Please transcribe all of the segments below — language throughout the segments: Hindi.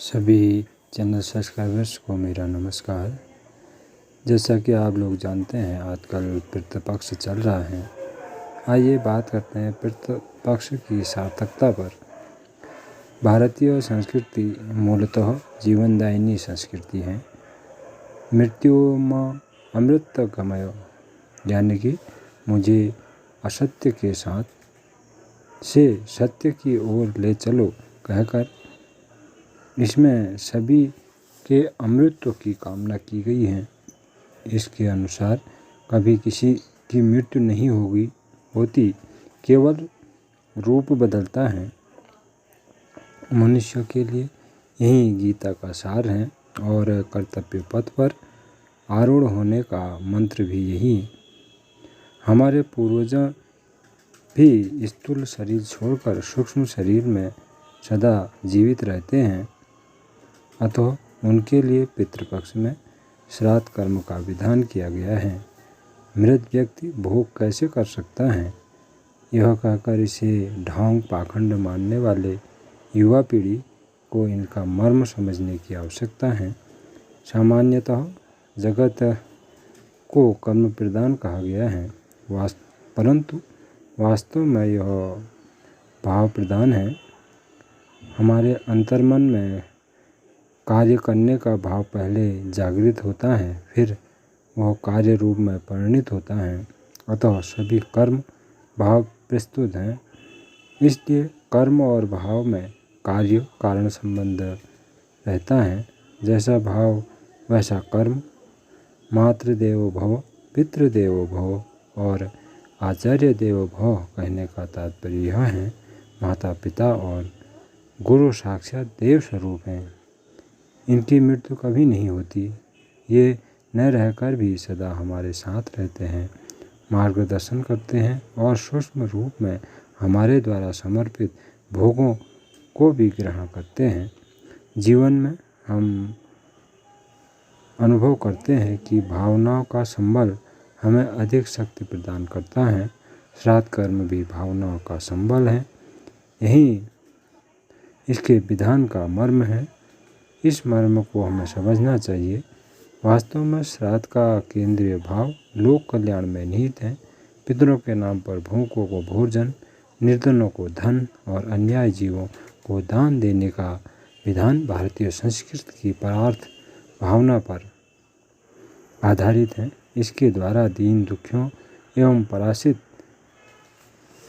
सभी चैनल सब्सक्राइबर्स को मेरा नमस्कार। जैसा कि आप लोग जानते हैं आजकल पितृपक्ष चल रहा है। आइए बात करते हैं पितृपक्ष की सार्थकता पर। भारतीय संस्कृति मूलतः जीवनदायिनी संस्कृति है। मृत्युम अमृत गमय, यानी कि मुझे असत्य के साथ से सत्य की ओर ले चलो कहकर इसमें सभी के अमृतत्व की कामना की गई है। इसके अनुसार कभी किसी की मृत्यु नहीं होती, केवल रूप बदलता है। मनुष्य के लिए यही गीता का सार है और कर्तव्य पथ पर आरूढ़ होने का मंत्र भी यही है। हमारे पूर्वज भी स्थूल शरीर छोड़कर सूक्ष्म शरीर में सदा जीवित रहते हैं, अतः उनके लिए पितृपक्ष में श्राद्ध कर्म का विधान किया गया है। मृत व्यक्ति भोग कैसे कर सकता है, यह कहकर इसे ढोंग पाखंड मानने वाले युवा पीढ़ी को इनका मर्म समझने की आवश्यकता है। सामान्यतः जगत को कर्म प्रदान कहा गया है, परंतु वास्तव में यह भाव प्रदान है। हमारे अंतर्मन में कार्य करने का भाव पहले जागृत होता है, फिर वह कार्य रूप में परिणित होता है। अतः सभी कर्म भाव प्रस्तुत हैं, इसलिए कर्म और भाव में कार्य कारण संबंध रहता है। जैसा भाव वैसा कर्म। मातृदेवो भव, पितृदेवो भव और आचार्य देवो भव कहने का तात्पर्य यह है, माता पिता और गुरु साक्षात देव स्वरूप हैं। इनकी मृत्यु कभी नहीं होती। ये न रहकर भी सदा हमारे साथ रहते हैं, मार्गदर्शन करते हैं और सूक्ष्म रूप में हमारे द्वारा समर्पित भोगों को भी ग्रहण करते हैं। जीवन में हम अनुभव करते हैं कि भावनाओं का संबल हमें अधिक शक्ति प्रदान करता है। श्राद्ध कर्म भी भावनाओं का संबल है, यही इसके विधान का मर्म है। इस मर्म को हमें समझना चाहिए। वास्तव में श्राद्ध का केंद्रीय भाव लोक कल्याण में निहित है। पितरों के नाम पर भूखों को भोजन, निर्धनों को धन और अन्याय जीवों को दान देने का विधान भारतीय संस्कृति की परार्थ भावना पर आधारित है। इसके द्वारा दीन दुखियों एवं पराश्रित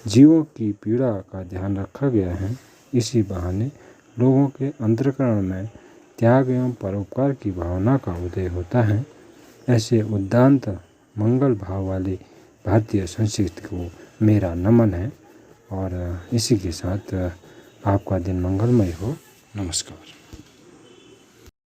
जीवों की पीड़ा का ध्यान रखा गया है। इसी बहाने लोगों के अंतःकरण में त्याग एवं परोपकार की भावना का उदय होता है। ऐसे उदात्त मंगल भाव वाली भारतीय संस्कृति को मेरा नमन है और इसी के साथ आपका दिन मंगलमय हो। नमस्कार।